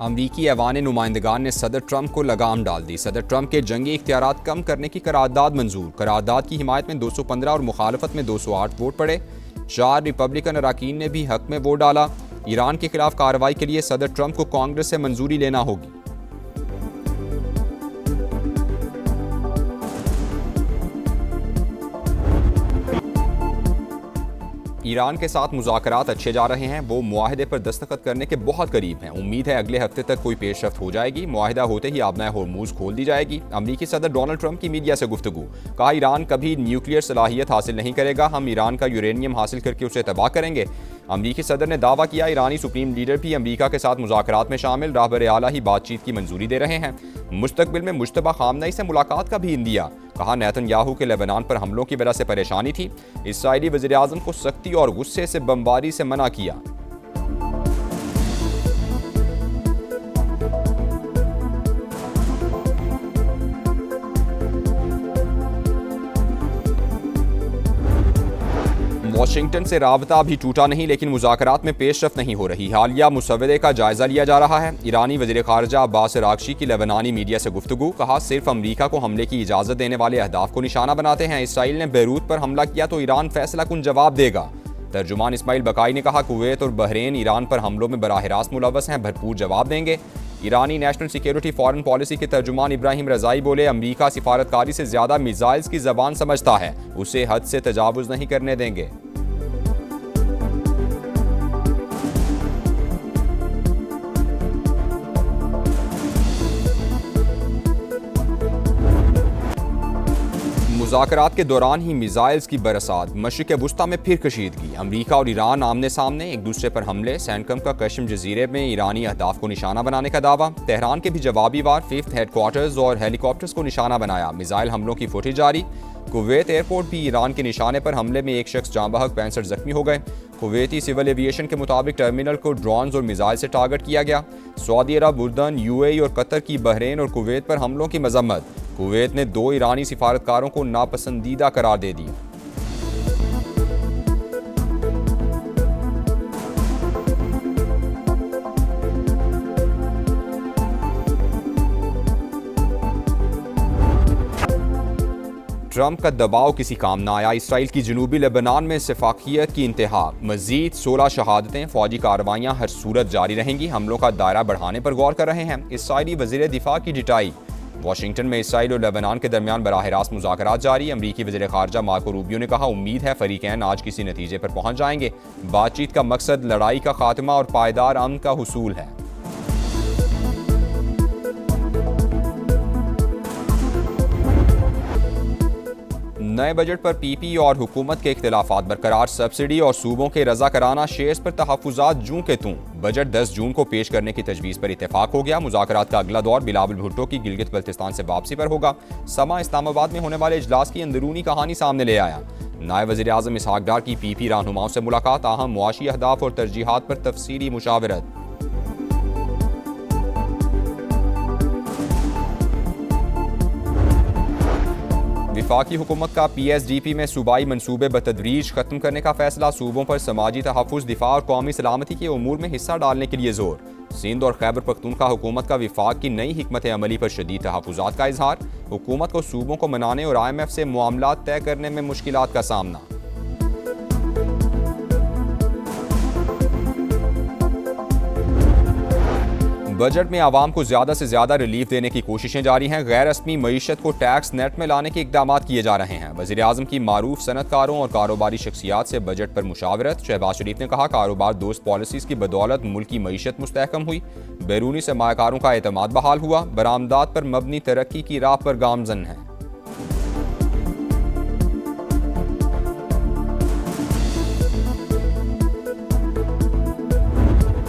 अमरीकी ऐवान नुमाइंदगान ने सदर ट्रंप को लगाम डाल दी। सदर ट्रंप के जंगी इख्तियारात कम करने की करारदाद मंजूर। करारदाद की हिमायत में 215 और मुखालफत में 208 वोट पड़े। 4 रिपब्लिकन अराकीन ने भी हक में वोट डाला। ईरान के खिलाफ कार्रवाई के लिए सदर ट्रंप को कांग्रेस से मंजूरी लेना होगी। ईरान के साथ मुज़ाकरात अच्छे जा रहे हैं। वो मुआहदे पर दस्तखत करने के बहुत करीब हैं। उम्मीद है अगले हफ्ते तक कोई पेशरफ्त हो जाएगी। मुआहदा होते ही आबनाए होर्मुज खोल दी जाएगी। अमरीकी सदर डोनाल्ड ट्रंप की मीडिया से गुफ्तगू। कहा, ईरान कभी न्यूक्लियर सलाहियत हासिल नहीं करेगा। हम ईरान का यूरेनियम हासिल करके उसे तबाह करेंगे। अमरीकी सदर ने दावा किया, ईरानी सुप्रीम लीडर भी अमरीका के साथ मुज़ाकरात में शामिल। राहबर आला ही बातचीत की मंजूरी दे रहे हैं। मुस्तकबिल में मुश्तबा खामनई से मुलाकात का भी इंदिया। कहा, नेतन्याहू के लेबनान पर हमलों की वजह से परेशानी थी। इसराइली वज़ीर आज़म को सख्ती और गुस्से से बमबारी से मना किया। वाशिंगटन से राबता भी टूटा नहीं, लेकिन मुज़ाकरात में पेशरफ्त नहीं हो रही। हालिया मुसव्वदे का जायजा लिया जा रहा है। ईरानी वज़ीर ख़ारजा अब्बास अराग़ची की लेबनानी मीडिया से गुफ्तगू। कहा, सिर्फ अमरीका को हमले की इजाज़त देने वाले अहदाफ को निशाना बनाते हैं। इसराइल ने बैरूत पर हमला किया तो ईरान फैसला कुन जवाब देगा। तर्जुमान इस्माइल बकाई ने कहा, कुवैत और बहरीन ईरान पर हमलों में बराह रास्त मुलव्वस हैं, भरपूर जवाब देंगे। ईरानी नेशनल सिक्योरिटी फॉरेन पॉलिसी के तर्जुमान इब्राहिम रज़ाई बोले, अमरीका सिफारतकारी से ज़्यादा मिसाइल्स की ज़बान समझता है, उसे हद से तजावुज़ नहीं करने देंगे। मुज़ाकरात के दौरान ही मिसाइल्स की बरसात। मशरिक़ वुस्ता में फिर कशीदगी। अमरीका और ईरान आमने सामने, एक दूसरे पर हमले। सैनकम का कश्म जजीरे में ईरानी अहदाफ को निशाना बनाने का दावा। तेहरान के भी जवाबी वार। 5th हेडक्वार्टर्स और हेलीकॉप्टर्स को निशाना बनाया। मिसाइल हमलों की फुटेज जारी। कुवैत एयरपोर्ट भी ईरान के निशाने पर हमले में एक शख्स जाँ बहक, 65 जख्मी हो गए। कुवैती सिविल एविएशन के मुताबिक टर्मिनल को ड्रोन्स और मिसाइल से टारगेट किया गया। सऊदी अरब, उर्दन, UAE और कतर की बहरीन और कुवैत पर हमलों की मजम्मत। कुवैत ने 2 ईरानी सिफारतकारों को नापसंदीदा करार दे दिया। ट्रंप का दबाव किसी काम न आया। इसराइल की जनूबी लेबनान में सिफाकियत की इंतहा। मजीद 16 शहादतें। फौजी कार्रवाइयाँ हर सूरत जारी रहेंगी। हमलों का दायरा बढ़ाने पर गौर कर रहे हैं। इसराइली वज़ीर दिफा की डिटाई। वाशिंगटन में इसराइल और लेबनान के दरमियान बराह रास्त मुज़ाकरात जारी। अमरीकी वज़ीर ख़ारजा मार्को रूबियो ने कहा, उम्मीद है फ़रीक़ैन आज किसी नतीजे पर पहुँच जाएंगे। बातचीत का मकसद लड़ाई का खात्मा और पायदार अमन का हुसूल है। नए बजट पर PP और हुकूमत के इख्तिलाफात बरकरार। सब्सिडी और सूबों के रज़ाकराना शेयर्स पर तहफ़्फ़ुज़ात जूं के तूं। बजट 10 जून को पेश करने की तजवीज़ पर इत्तेफाक हो गया। मुज़ाकरात का अगला दौर बिलावल भुट्टो की गिलगित बल्तिस्तान से वापसी पर होगा। समा इस्लामाबाद में होने वाले इजलास की अंदरूनी कहानी सामने ले आया। नायब वज़ीर आज़म इसहाक डार की PP रहनुमाओं से मुलाकात। अहम मुआशी अहदाफ और तरजीहात पर तफसीली मुशावरत। वफाकी हुकूमत का PSDP में सूबाई मनसूबे बतदरीज खत्म करने का फैसला। सूबों पर समाजी तहफ़्फ़ुज़, दिफा और कौमी सलामती के उमूर में हिस्सा डालने के लिए जोर। सिंध और खैबर पख्तूनख्वा हुकूमत का वफाक की नई हिकमत अमली पर शदीद तहफ़्फ़ुज़ात का इजहार। हुकूमत को सूबों को मनाने और IMF से मामलात तय करने में मुश्किलात का सामना। बजट में आवाम को ज़्यादा से ज़्यादा रिलीफ देने की कोशिशें जारी हैं। गैर रस्मी मईशत को टैक्स नेट में लाने के इक़दाम किए जा रहे हैं। वज़ीर आज़म की मारूफ सनतकारों और कारोबारी शख्सियात से बजट पर मुशावरत। शहबाज शरीफ ने कहा, कारोबार दोस्त पॉलिसीज़ की बदौलत मुल्क की मईशत मुस्तहकम हुई। बैरूनी सरमायाकारों का एतमाद बहाल हुआ। बरामदात पर मबनी तरक्की की राह पर गामजन है।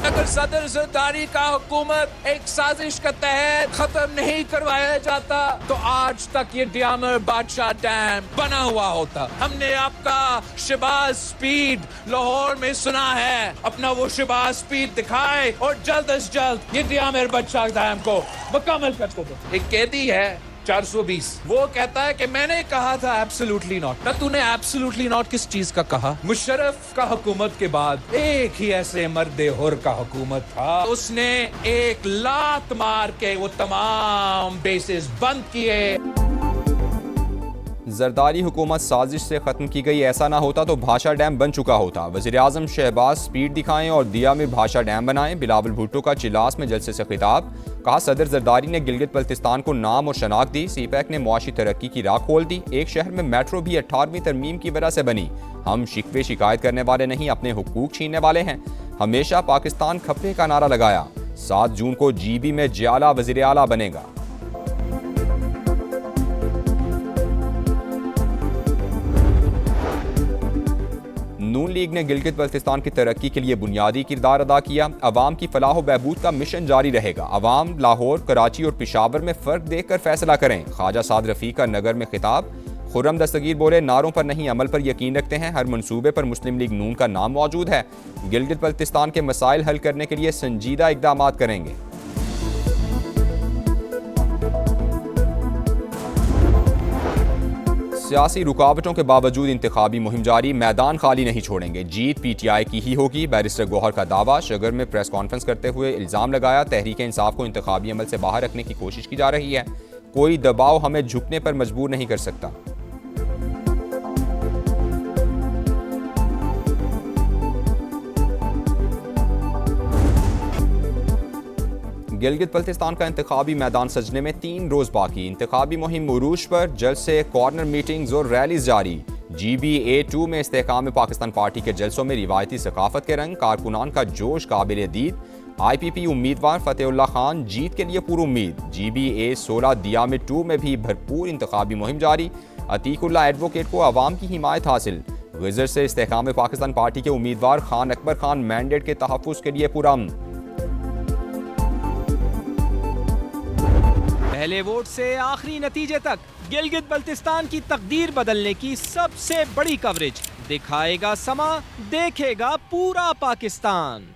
अगर सदर ज़रदारी का हुकूमत एक साजिश के तहत खत्म नहीं करवाया जाता तो आज तक ये डियामर बादशाह डैम बना हुआ होता। हमने आपका शहबाज स्पीड लाहौर में सुना है, अपना वो शहबाज स्पीड दिखाए और जल्द अज जल्द ये डियामर बादशाह डैम को मुकम्मल कर दो। एक कैदी है 420। वो कहता है कि मैंने कहा था एब्सोल्युटली नॉट। ना तूने एब्सोल्युटली नॉट किस चीज का कहा? मुशर्रफ का हुकूमत के बाद एक ही ऐसे मर्दे हुर का हुकूमत था, उसने एक लात मार के वो तमाम बेसिस बंद किए। जरदारी हुकूमत साजिश से ख़त्म की गई, ऐसा ना होता तो भाषा डैम बन चुका होता। वज़ीर आज़म शहबाज स्पीड दिखाएं और दिया में भाषा डैम बनाएं। बिलावल भुट्टो का चिलास में जलसे से खिताब। कहा सदर जरदारी ने गिलगित बल्तिस्तान को नाम और शनाख्त दी। सीपैक ने मुआशी तरक्की की राह खोल दी। एक शहर में मेट्रो भी 18वीं तरमीम की वजह से बनी। हम शिकवे शिकायत करने वाले नहीं, अपने हुकूक छीनने वाले हैं। हमेशा पाकिस्तान खपे का नारा लगाया। 7 जून को GB में जियाला वज़ीर आला बनेगा। नून लीग ने गिलगित बल्तिस्तान की तरक्की के लिए बुनियादी किरदार अदा किया। अवाम की फलाह व बहबूद का मिशन जारी रहेगा। अवाम लाहौर, कराची और पेशावर में फ़र्क देखकर फैसला करें। ख्वाजा साद रफ़ी का नगर में खिताब। खुर्रम दस्तगीर बोले नारों पर नहीं अमल पर यकीन रखते हैं। हर मंसूबे पर मुस्लिम लीग नून का नाम मौजूद है। गिलगित बल्तिस्तान के मसाइल हल करने के लिए संजीदा इक़दामात करेंगे। सियासी रुकावटों के बावजूद इंतखाबी मुहिम जारी। मैदान खाली नहीं छोड़ेंगे। जीत PTI की ही होगी। बैरिस्टर गौहर का दावा। शगर में प्रेस कॉन्फ्रेंस करते हुए इल्ज़ाम लगाया तहरीक इंसाफ को इंतखाबी अमल से बाहर रखने की कोशिश की जा रही है। कोई दबाव हमें झुकने पर मजबूर नहीं कर सकता। गिलगित बल्तिस्तान का इंतखाबी मैदान सजने में 3 रोज बाकी। इंतखाबी मुहिम उरूज पर, जलसे, कॉर्नर मीटिंग्स और रैलीज जारी। GBA2 में इस्तेहकाम पाकिस्तान पार्टी के जलसों में रिवायती सकाफत के रंग, कारकुनान का जोश काबिल दीद। IPP उम्मीदवार फतेहुल्लाह खान जीत के लिए पूरी उम्मीद। GBA16 दिया में 2 में भी भरपूर इंतखाबी मुहिम जारी। अतीकुल्लाह एडवोकेट को अवाम की हिमायत हासिल। गुजर से इस्तेहकाम पाकिस्तान पार्टी के उम्मीदवार खान अकबर खान मैंडेट के तहफ़्फ़ुज़ के लिए पुरअमन। पहले वोट से आखिरी नतीजे तक गिलगित बल्तिस्तान की तकदीर बदलने की सबसे बड़ी कवरेज दिखाएगा समा, देखेगा पूरा पाकिस्तान।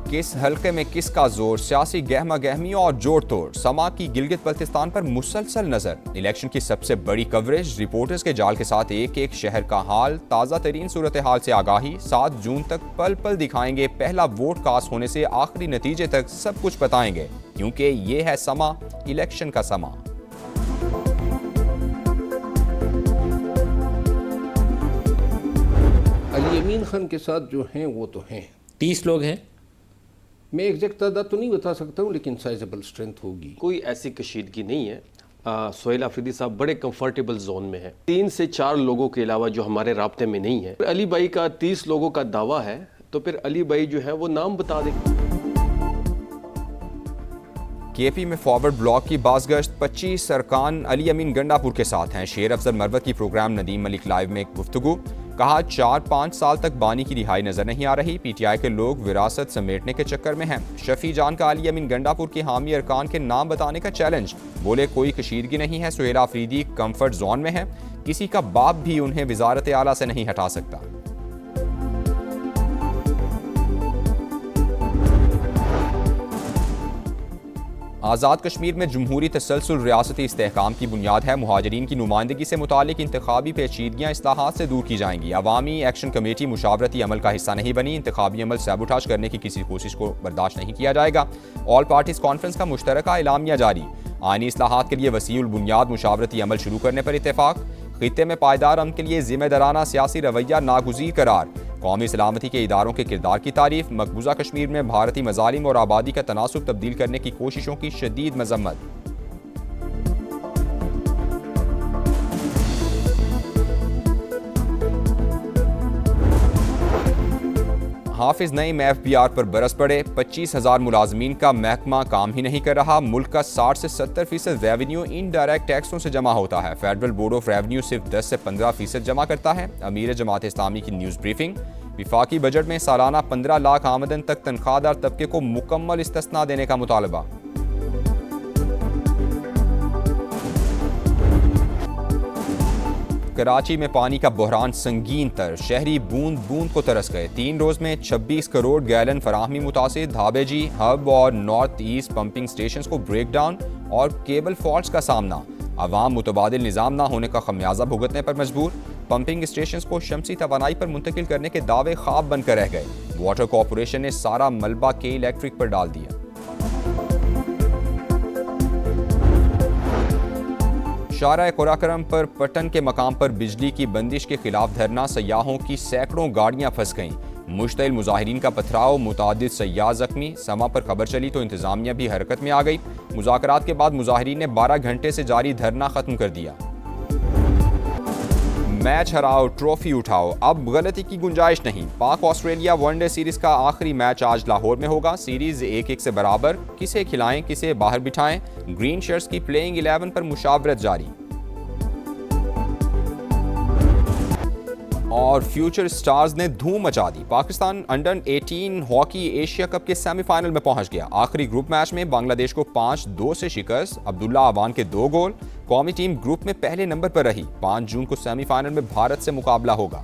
किस हल्के में किसका जोर, सियासी गहमा गहमी और जोड़ तोड़। समा की गिलगित बल्तिस्तान पर मुसलसल नजर। इलेक्शन की सबसे बड़ी कवरेज, रिपोर्टर्स के जाल के साथ एक एक शहर का हाल, ताज़ा तरीन सूरत हाल से आगाही। 7 जून तक पल पल दिखाएंगे। पहला वोट कास्ट होने से आखिरी नतीजे तक सब कुछ बताएंगे, क्योंकि ये है समा, इलेक्शन का समा। अली अमीन खान के साथ जो हैं वो तो हैं 30 लोग हैं। मैं एग्जैक्ट तादाद तो नहीं बता सकता हूँ, लेकिन साइजेबल स्ट्रेंथ होगी। कोई ऐसी कशीदगी नहीं है। सोहेल आफरीदी साहब बड़े कंफर्टेबल जोन में है। 3 से 4 लोगों के अलावा जो हमारे राब्ते में नहीं है। अली भाई का 30 लोगों का दावा है, तो फिर अली भाई जो है वो नाम बता दें। KP में फॉरवर्ड ब्लॉक की बाज़गश्त। 25 अरकान अली अमीन गंडापुर के साथ हैं। शेर अफजल मरवत की प्रोग्राम नदीम मलिक लाइव में एक गुफ्तगू। कहा 4-5 साल तक बानी की रिहाई नजर नहीं आ रही। PTI के लोग विरासत समेटने के चक्कर में हैं। शफी जान का अली अमीन गंडापुर के हामी अरकान के नाम बताने का चैलेंज। बोले कोई कशीदगी नहीं है। सोहेल आफरीदी कंफर्ट जोन में है। किसी का बाप भी उन्हें वजारत आला से नहीं हटा सकता। आज़ाद कश्मीर में जमहूरी तसलसल रियासती इस्तेहकाम की बुनियाद है। मुहाजिरीन की नुमाइंदगी से मुतालिक इंतखाबी पेचीदगियाँ इस्लाहात से दूर की जाएंगी। अवामी एक्शन कमेटी मुशावरती अमल का हिस्सा नहीं बनी। इंतखाबी अमल सैबोटाज करने की किसी कोशिश को बर्दाश्त नहीं किया जाएगा। ऑल पार्टीज कॉन्फ्रेंस का मुश्तरका एलामिया जारी। आईनी इस्लाहात के लिए वसीउल बुनियाद मुशावरती अमल शुरू करने पर इत्तेफाक। खित्ते में पायदार अमन के लिए जिम्मेदाराना सियासी रवैया नागुज़ीर करार। कौमी सलामती के इदारों के किरदार की तारीफ। मकबूजा कश्मीर में भारतीय मजालिम और आबादी का तनासुब तब्दील करने की कोशिशों की शदीद मजम्मत। हाफिज नईम FBR पर बरस पड़े। 25,000 मुलाजमीन का महकमा काम ही नहीं कर रहा। मुल्क का 60 से 70% रेवेन्यू इनडायरेक्ट टैक्सों से जमा होता है। फेडरल बोर्ड ऑफ रेवेन्यू सिर्फ 10 से 15% जमा करता है। अमीर जमात इस्लामी की न्यूज़ ब्रीफिंग। विफाकी बजट में सालाना 15 लाख आमदन तक तनख्वाहदार तबके को मुकम्मल इस्तिस्ना देने का मुतालबा। कराची में पानी का बहरान संगीन तर। शहरी बूंद बूंद को तरस गए। 3 रोज में 26 करोड़ गैलन फराहमी मुतासिर। धाबेजी, हब और नॉर्थ ईस्ट पंपिंग स्टेशन को ब्रेक डाउन। और केबल फॉल्ट्स का सामना। अवाम मुतबादिल निज़ाम ना होने का खमियाजा भुगतने पर मजबूर। पंपिंग स्टेशन को शमसी तवानाई पर मुंतकिल करने के दावे ख्वाब बनकर रह गए। वाटर कॉरपोरेशन ने सारा मलबा के इलेक्ट्रिक पर डाल दिया। शारा कुराकरम पर पटन के मकाम पर बिजली की बंदिश के खिलाफ धरना। सयाहों की सैकड़ों गाड़ियां फंस गईं। मुश्तइल मुजाहिरीन का पथराव, मुतादिद सयाह जख्मी। समा पर खबर चली तो इंतजामिया भी हरकत में आ गई। मुज़ाकरात के बाद मुजाहिरीन ने 12 घंटे से जारी धरना खत्म कर दिया। मैच हराओ, ट्रॉफी उठाओ, अब गलती की गुंजाइश नहीं। पाक ऑस्ट्रेलिया वनडे सीरीज का आखिरी मैच आज लाहौर में होगा। सीरीज 1-1 से बराबर। किसे खिलाएं, किसे बाहर बिठाएं, ग्रीन शर्ट्स की प्लेइंग 11 पर मुशावरत जारी। और फ्यूचर स्टार्स ने धूम मचा दी। Pakistan under 18 hockey Asia cup के सेमीफाइनल में पहुंच गया। आखिरी ग्रुप मैच में बांग्लादेश को 5-2 से शिकस्त। अब्दुल्ला अवान के 2 गोल। कौमी टीम ग्रुप में पहले नंबर पर रही। 5 जून को सेमीफाइनल में भारत से मुकाबला होगा।